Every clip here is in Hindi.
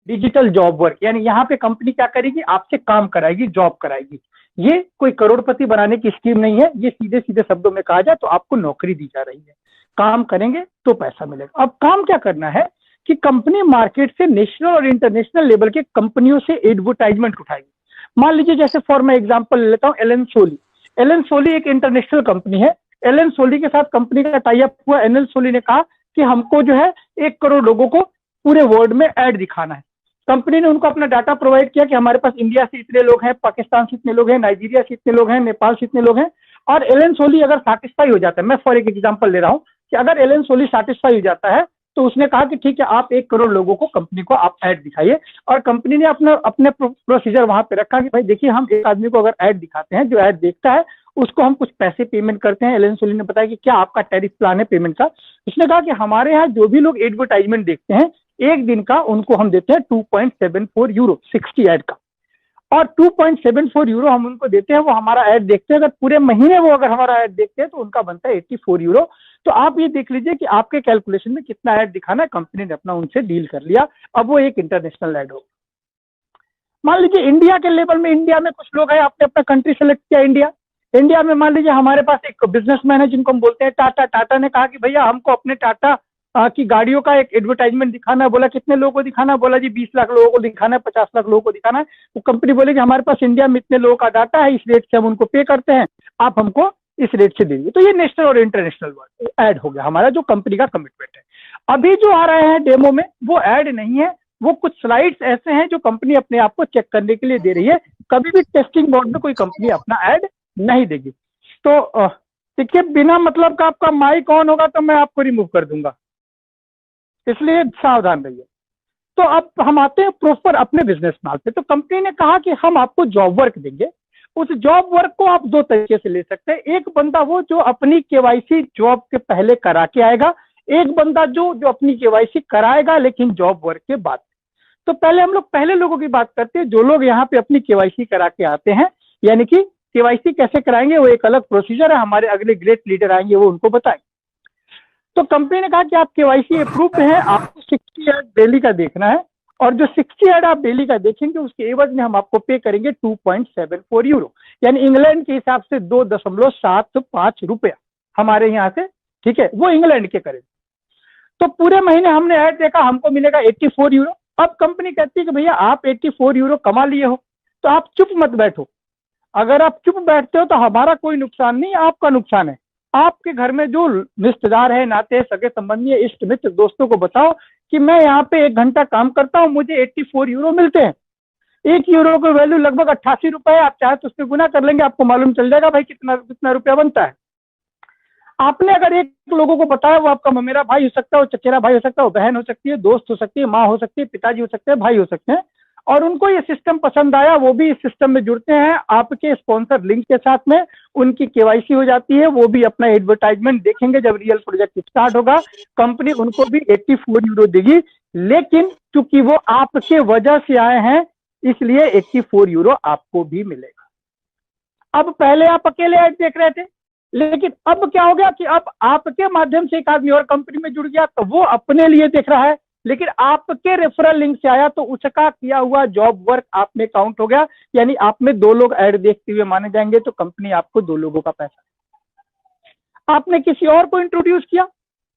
डिजिटल जॉब वर्क, यानी यहाँ पे कंपनी क्या करेगी, आपसे काम कराएगी, जॉब कराएगी। ये कोई करोड़पति बनाने की स्कीम नहीं है, ये सीधे सीधे शब्दों में कहा जाए तो आपको नौकरी दी जा रही है, काम करेंगे तो पैसा मिलेगा। अब काम क्या करना है कि कंपनी मार्केट से नेशनल और इंटरनेशनल लेवल के कंपनियों से एडवर्टाइजमेंट उठाएगी। मान लीजिए जैसे फॉर मैं एग्जांपल लेता हूं एलन सोली। एलन सोली एक इंटरनेशनल कंपनी है। एलन सोली के साथ कंपनी का टाई अप हुआ। एलन सोली ने कहा कि हमको जो है 1 करोड़ लोगों को पूरे वर्ल्ड में ऐड दिखाना है। कंपनी ने उनको अपना डाटा प्रोवाइड किया कि हमारे पास इंडिया से इतने लोग हैं, पाकिस्तान से इतने लोग हैं, नाइजीरिया से इतने लोग हैं, नेपाल से इतने लोग हैं। और एलन सोली अगर सेटिस्फाई हो जाता है, मैं फॉर एक एग्जांपल ले रहा हूं कि अगर एलन सोली सेटिस्फाई हो जाता है तो उसने कहा कि ठीक है, आप 1 करोड़ लोगों को कंपनी को आप ऐड दिखाइए। और कंपनी ने अपना अपने प्रोसीजर वहां पे रखा कि भाई देखिए, हम एक आदमी को अगर ऐड दिखाते हैं, जो ऐड देखता है उसको हम कुछ पैसे पेमेंट करते हैं। एलन सोली ने बताया कि क्या आपका टैरिफ प्लान है पेमेंट का। उसने कहा कि हमारे यहाँ जो भी लोग एडवर्टाइजमेंट देखते हैं, एक दिन का उनको हम देते हैं 2.74 यूरो 60 ऐड का, और 2.74 यूरो हम उनको देते हैं, वो हमारा ऐड देखते हैं। अगर पूरे महीने वो अगर हमारा ऐड देखते हैं तो उनका बनता है 84 यूरो। तो आप ये देख लीजिए कि आपके कैलकुलेशन में कितना ऐड दिखाना है। कंपनी ने अपना उनसे डील कर लिया। अब वो एक इंटरनेशनल ऐड होगा। मान लीजिए इंडिया के लेवल में, इंडिया में कुछ लोग हैं, आपने अपना कंट्री सेलेक्ट किया इंडिया। इंडिया में मान लीजिए हमारे पास एक बिजनेसमैन है जिनको हम बोलते हैं टाटा। टाटा ने कहा कि भैया हमको अपने टाटा की गाड़ियों का एक एडवर्टाइजमेंट दिखाना है। बोला कितने लोगों को दिखाना है? बोला जी 20 लाख लोगों को दिखाना है, 50 लाख लोगों को दिखाना है। तो कंपनी बोलेगी हमारे पास इंडिया में इतने लोगों का डाटा है, इस रेट से हम उनको पे करते हैं, आप हमको इस रेट से दीजिए। तो ये नेशनल और इंटरनेशनल ऐड हो गया हमारा, जो कंपनी का कमिटमेंट है। अभी जो आ रहे हैं डेमो में वो ऐड नहीं है, वो कुछ स्लाइड्स ऐसे हैं जो कंपनी अपने आप को चेक करने के लिए दे रही है। कभी भी टेस्टिंग मोड में कोई कंपनी अपना ऐड नहीं देगी। तो देखिए, बिना मतलब का आपका माइक ऑन होगा तो मैं आपको रिमूव कर दूंगा, इसलिए सावधान रहिए। तो अब हम आते हैं प्रॉपर अपने बिजनेस मॉडल पे। तो कंपनी ने कहा कि हम आपको जॉब वर्क देंगे। उस जॉब वर्क को आप 2 तरीके से ले सकते हैं। एक बंदा वो जो अपनी केवाईसी जॉब के पहले करा के आएगा, एक बंदा जो अपनी केवाईसी कराएगा लेकिन जॉब वर्क के बाद। तो पहले हम लोग पहले लोगों की बात करते हैं, जो लोग यहाँ पे अपनी केवाईसी करा के आते हैं। यानी कि केवाईसी कैसे कराएंगे वो एक अलग प्रोसीजर है, हमारे अगले ग्रेट लीडर आएंगे वो उनको बताएंगे। तो कंपनी ने कहा कि आप केवाईसी अप्रूव्ड है, आपको 60 ऐड डेली का देखना है, और जो 60 ऐड आप डेली का देखेंगे उसके एवज में हम आपको पे करेंगे 2.74 यूरो, यानी इंग्लैंड के हिसाब से 2.75 रुपया हमारे यहाँ से, ठीक है, वो इंग्लैंड के करेंगे। तो पूरे महीने हमने ऐड देखा, हमको मिलेगा 84 यूरो। अब कंपनी कहती है कि भैया आप 84 यूरो कमा लिए हो तो आप चुप मत बैठो। अगर आप चुप बैठते हो तो हमारा कोई नुकसान नहीं, आपका नुकसान है। आपके घर में जो रिश्तेदार है, नाते, सगे संबंधी, इष्ट मित्र, दोस्तों को बताओ कि मैं यहाँ पे 1 घंटा काम करता हूँ, मुझे 84 यूरो मिलते हैं। 1 यूरो की वैल्यू लगभग 88 रुपए है। आप चाहे तो उससे गुना कर लेंगे, आपको मालूम चल जाएगा भाई कितना कितना रुपया बनता है। आपने अगर एक लोगों को बताया, वो आपका ममेरा भाई हो सकता है, वो चचेरा भाई हो सकता है, वो बहन हो सकती है, दोस्त हो सकती है, माँ हो सकती है, पिताजी हो सकते हैं, भाई हो सकते हैं, और उनको ये सिस्टम पसंद आया, वो भी इस सिस्टम में जुड़ते हैं आपके स्पॉन्सर लिंक के साथ में, उनकी केवाईसी हो जाती है, वो भी अपना एडवर्टाइजमेंट देखेंगे। जब रियल प्रोजेक्ट स्टार्ट होगा कंपनी उनको भी 84 यूरो देगी, लेकिन चूंकि वो आपके वजह से आए हैं इसलिए 84 यूरो आपको भी मिलेगा। अब पहले आप अकेले ऐड देख रहे थे, लेकिन अब क्या हो गया कि अब आपके माध्यम से एक आदमी और कंपनी में जुड़ गया, तो वो अपने लिए देख रहा है, लेकिन आपके रेफरल लिंक से आया तो उसका किया हुआ जॉब वर्क आप में काउंट हो गया। यानी आप में 2 लोग ऐड देखते हुए माने जाएंगे, तो कंपनी आपको 2 लोगों का पैसा। आपने किसी और को इंट्रोड्यूस किया,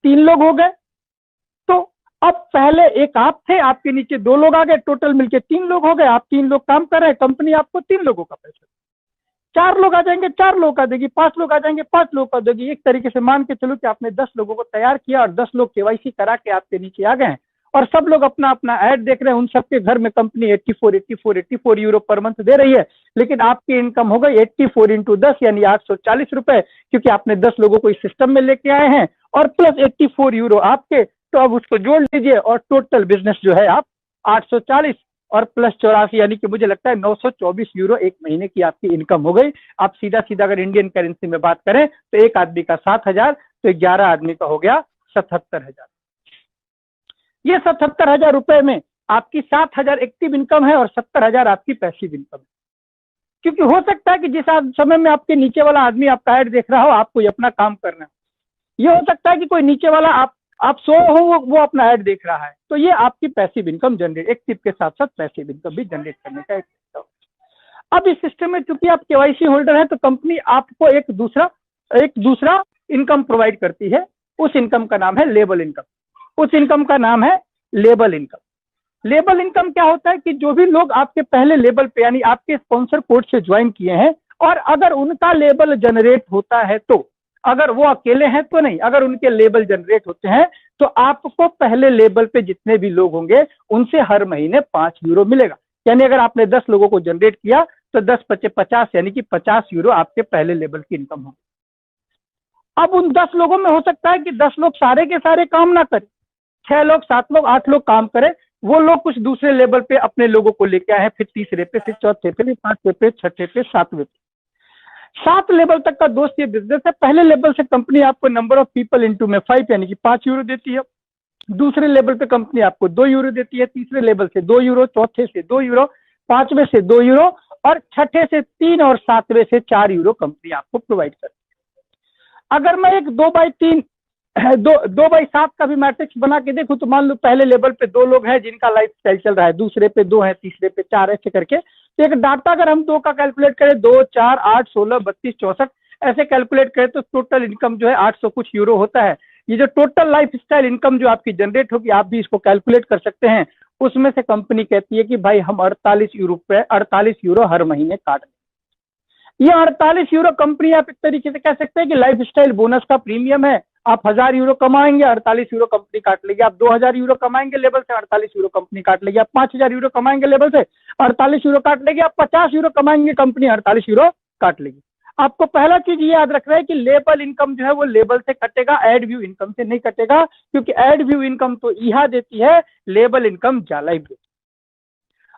3 लोग हो गए। तो अब पहले एक आप थे, आपके नीचे 2 लोग आ गए, टोटल मिलके 3 लोग हो गए। आप 3 लोग काम कर रहे हैं, कंपनी आपको 3 लोगों का पैसा। 4 लोग आ जाएंगे, 4 लोग का देगी, 5 लोग आ जाएंगे, 5 लोग का देगी। एक तरीके से मान के चलो कि आपने 10 लोगों को तैयार किया और 10 लोग केवाईसी करा के आपके नीचे आ गए हैं, और सब लोग अपना अपना ऐड देख रहे हैं। उन सबके घर में कंपनी 84 यूरो पर मंथ दे रही है, लेकिन आपकी इनकम हो गई 84 इंटू 10 यानी 840 रुपए, क्योंकि आपने 10 लोगों को इस सिस्टम में लेके आए हैं, और प्लस 84 यूरो आपके। तो अब उसको जोड़ लीजिए और टोटल बिजनेस जो है आप 840 और प्लस 84 यानी कि मुझे लगता है 924 यूरो एक महीने की आपकी इनकम हो गई। आप सीधा सीधा अगर इंडियन करेंसी में बात करें तो एक आदमी का 7,000, तो 11 आदमी का हो गया 77,000। ये 77,000 रुपए में आपकी 7,000 एक्टिव इनकम है और 70,000 आपकी पैसिव इनकम है। क्योंकि हो सकता है कि जिस समय में आपके नीचे वाला आदमी आपका ऐड देख रहा हो, आपको अपना काम करना है। ये हो सकता है कि कोई नीचे वाला आप सो हो, वो अपना ऐड देख रहा है, तो ये आपकी पैसिव इनकम जनरेट, एक टिप के साथ साथ पैसिव इनकम भी जनरेट करने का एक तरीका होता है। अब इस सिस्टम में चूंकि आप केवाईसी होल्डर है, तो कंपनी आपको एक दूसरा इनकम प्रोवाइड करती है। उस इनकम का नाम है लेबल इनकम। उस इनकम का नाम है लेबल इनकम। लेबल इनकम क्या होता है कि जो भी लोग आपके पहले लेबल पे यानी आपके स्पॉन्सर कोड से ज्वाइन किए हैं, और अगर उनका लेबल जनरेट होता है, तो अगर वो अकेले हैं तो नहीं, अगर उनके लेबल जनरेट होते हैं, तो आपको पहले लेबल पे जितने भी लोग होंगे उनसे हर महीने 5 यूरो मिलेगा। यानी अगर आपने 10 लोगों को जनरेट किया तो 10 × 50 यानी कि 50 यूरो आपके पहले लेबल की इनकम होगी। अब उन 10 लोगों में हो सकता है कि 10 लोग सारे के सारे काम ना करें, 6 लोग, 7 लोग, 8 लोग काम करें। वो लोग कुछ दूसरे लेवल पे अपने लोगों को लेके आए हैं, फिर तीसरे पे, फिर चौथे पे, फिर 5वें पे, 6ठे पे, 7वें पे। 7 लेवल तक का दोस्त ये बिजनेस है। पहले लेवल से कंपनी आपको नंबर ऑफ पीपल इंटू में 5 यानी कि 5 यूरो देती है। दूसरे लेवल पे कंपनी आपको 2 यूरो देती है, तीसरे लेवल से 2 यूरो, चौथे से 2 यूरो, 5वें से 2 यूरो, और 6ठे से 3 और 7वें से 4 यूरो कंपनी आपको प्रोवाइड करती है। अगर मैं एक 2/7 का भी मैट्रिक्स बना के देखूं, तो मान लो पहले लेवल पे 2 लोग हैं जिनका लाइफ स्टाइल चल रहा है, दूसरे पे 2 है, तीसरे पे 4, ऐसे करके। तो एक डाटा अगर हम 2 का कैलकुलेट करें, 2, 4, 8, 16, 32, 64 ऐसे कैलकुलेट करें, तो टोटल इनकम जो है 800 कुछ यूरो होता है। ये जो टोटल लाइफ स्टाइल इनकम जो आपकी जनरेट होगी, आप भी इसको कैलकुलेट कर सकते हैं। उसमें से कंपनी कहती है कि भाई हम 48 यूरो हर महीने काट दें। ये 48 यूरो कंपनी, आप एक तरीके से कह सकते हैं कि लाइफ स्टाइल बोनस का प्रीमियम है। आप 1000 यूरो कमाएंगे, 48 यूरो कंपनी काट लेगी। आप 2000 यूरो कमाएंगे लेवल से, 48 यूरो कंपनी काट लेगी। आप 5000 यूरो कमाएंगे लेवल से, 48 यूरो काट लेगी। आप 50 यूरो कमाएंगे, कंपनी 48 यूरो काट लेगी। आपको पहला चीज ये याद रखना है कि लेबल इनकम जो है वो लेबल से कटेगा, एड व्यू इनकम से नहीं कटेगा, क्योंकि एड व्यू इनकम तो इहा देती है, लेबल इनकम जालाइफ देती है।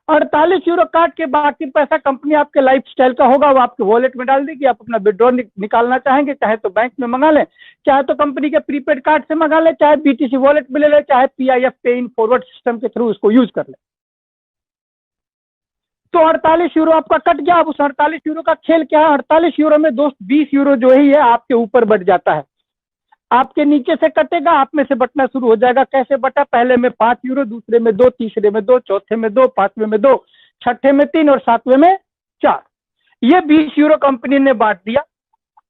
48 यूरो काट के बाकी पैसा कंपनी आपके लाइफ स्टाइल का होगा, वो आपके वॉलेट में डाल देगी। आप अपना विड्रॉल निकालना चाहेंगे, चाहे तो बैंक में मंगा लें, चाहे तो कंपनी के प्रीपेड कार्ड से मंगा लें, चाहे बीटीसी वॉलेट में ले लें, चाहे पीआईएफ पे इन फॉरवर्ड सिस्टम के थ्रू इसको यूज कर लें। तो 48 यूरो आपका कट गया। अब उस 48 यूरो का खेल क्या है? 48 यूरो में दोस्त 20 यूरो जो ही है आपके ऊपर बढ़ जाता है, आपके नीचे से कटेगा, आप में से बटना शुरू हो जाएगा। कैसे बटा? पहले में 5 यूरो, दूसरे में 2, तीसरे में 2, चौथे में 2, 5वें में 2, 6ठे में 3 और 7वें में 4। ये 20 यूरो कंपनी ने बांट दिया।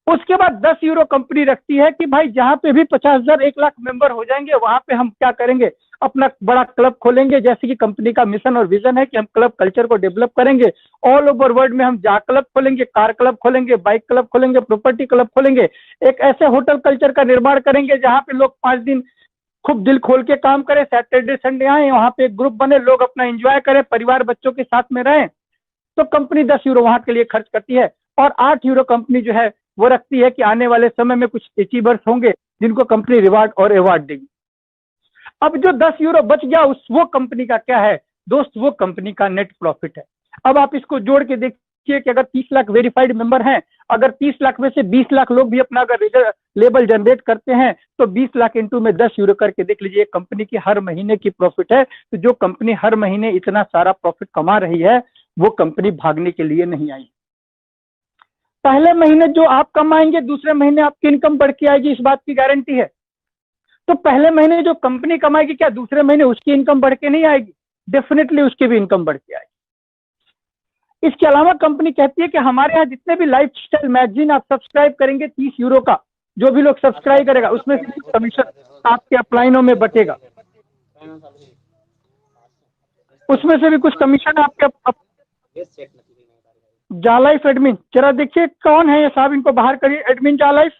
उसके बाद 10 यूरो कंपनी रखती है कि भाई जहां पे भी 50,000 1 लाख मेंबर हो जाएंगे, वहां पे हम क्या करेंगे, अपना बड़ा क्लब खोलेंगे। जैसे कि कंपनी का मिशन और विजन है कि हम क्लब कल्चर को डेवलप करेंगे, ऑल ओवर वर्ल्ड में हम जा क्लब खोलेंगे, कार क्लब खोलेंगे, बाइक क्लब खोलेंगे, प्रॉपर्टी क्लब खोलेंगे। एक ऐसे होटल कल्चर का निर्माण करेंगे जहां पे लोग 5 दिन खूब दिल खोल के काम करें, सैटरडे संडे आए, वहां पे एक ग्रुप बने, लोग अपना एंजॉय करें, परिवार बच्चों के साथ में रहें। तो कंपनी 10 यूरो वहां के लिए खर्च करती है, और 8 यूरो कंपनी जो है वो रखती है कि आने वाले समय में कुछ अचीवर्स होंगे जिनको कंपनी रिवार्ड और अवार्ड देगी। अब जो 10 यूरो बच गया, वो कंपनी का क्या है दोस्त? वो कंपनी का नेट प्रॉफिट है। अब आप इसको जोड़ के देखिए कि अगर 30 लाख वेरीफाइड मेंबर हैं, अगर 30 लाख में से 20 लाख लोग भी अपना अगर लेबल जनरेट करते हैं, तो 20 लाख इंटू में 10 यूरो करके देख लीजिए कंपनी की हर महीने की प्रॉफिट है। तो जो कंपनी हर महीने इतना सारा प्रॉफिट कमा रही है, वो कंपनी भागने के लिए नहीं आई। पहले महीने जो आप कमाएंगे, दूसरे महीने आपकी इनकम बढ़ के आएगी, इस बात की गारंटी है। तो पहले महीने जो कंपनी कमाएगी, क्या दूसरे महीने उसकी इनकम बढ़ के नहीं आएगी? डेफिनेटली उसकी भी इनकम बढ़ के आएगी। इसके अलावा कंपनी कहती है कि हमारे यहाँ जितने भी लाइफ स्टाइल मैगजीन आप सब्सक्राइब करेंगे, 30 यूरो का जो भी लोग सब्सक्राइब करेगा, उसमें से कुछ कमीशन आपके अपलाइनों में बटेगा, उसमें से भी कुछ कमीशन आपके जालाइफ एडमिन। जरा देखिए कौन है ये साहब, इनको बाहर करिए, एडमिन जालाइफ,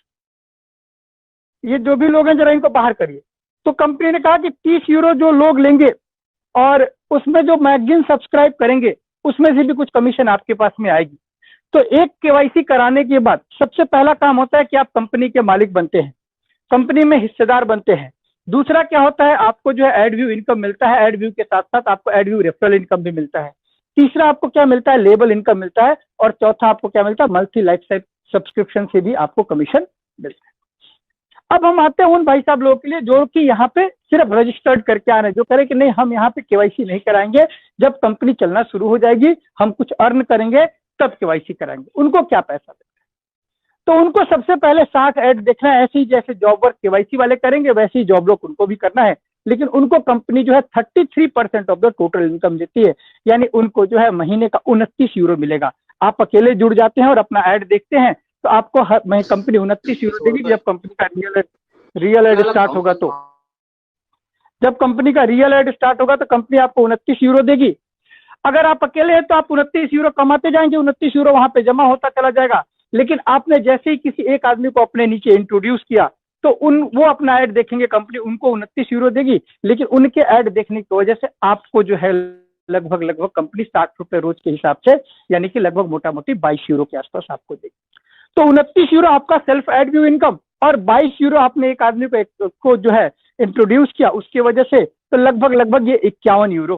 ये जो भी लोग हैं जरा इनको बाहर करिए। तो कंपनी ने कहा कि 30 यूरो जो लोग लेंगे और उसमें जो मैगजीन सब्सक्राइब करेंगे, उसमें से भी कुछ कमीशन आपके पास में आएगी। तो एक केवाईसी कराने के बाद सबसे पहला काम होता है कि आप कंपनी के मालिक बनते हैं, कंपनी में हिस्सेदार बनते हैं। दूसरा क्या होता है, आपको जो है एड व्यू इनकम मिलता है, एड व्यू के साथ साथ आपको एड व्यू रेफरल इनकम भी मिलता है। तीसरा आपको क्या मिलता है, लेबल इनकम मिलता है। और चौथा आपको क्या मिलता है, मंथली लाइफ सब्सक्रिप्शन से भी आपको कमीशन मिलता है। अब हम आते हैं उन भाई साहब लोगों के लिए जो कि यहाँ पे सिर्फ रजिस्टर्ड करके आ रहे हैं, जो करें कि नहीं हम यहाँ पे केवाईसी नहीं कराएंगे, जब कंपनी चलना शुरू हो जाएगी, हम कुछ अर्न करेंगे तब केवाईसी कराएंगे। उनको क्या पैसा देते हैं? तो उनको सबसे पहले 60 ऐड देखना है। ऐसे ही जैसे जॉब वर्क केवाईसी वाले करेंगे वैसे ही जॉब वर्क उनको भी करना है, लेकिन उनको कंपनी जो है 33% ऑफ द टोटल इनकम देती है, यानी उनको जो है महीने का 29 यूरो मिलेगा। आप अकेले जुड़ जाते हैं और अपना ऐड देखते हैं तो आपको हर महीने कंपनी 29 यूरो देगी। जब कंपनी का रियल ऐड स्टार्ट होगा तो जब कंपनी का रियल ऐड स्टार्ट होगा तो कंपनी आपको 29 यूरो देगी। अगर आप अकेले हैं तो आप 29 यूरो कमाते जाएंगे, 29 यूरो वहां पे जमा होता चला जाएगा। लेकिन आपने जैसे ही किसी एक आदमी को अपने नीचे इंट्रोड्यूस किया तो वो अपना ऐड देखेंगे, कंपनी उनको 29 यूरो देगी, लेकिन उनके ऐड देखने की वजह से आपको जो है लगभग कंपनी 60 रुपए रोज के हिसाब से, यानी कि लगभग मोटा मोटी 22 यूरो के आसपास आपको देगी। तो 29 यूरो आपका सेल्फ एड व्यू इनकम और 22 यूरो आपने एक आदमी को जो है इंट्रोड्यूस किया उसकी वजह से, तो लगभग ये 51 यूरो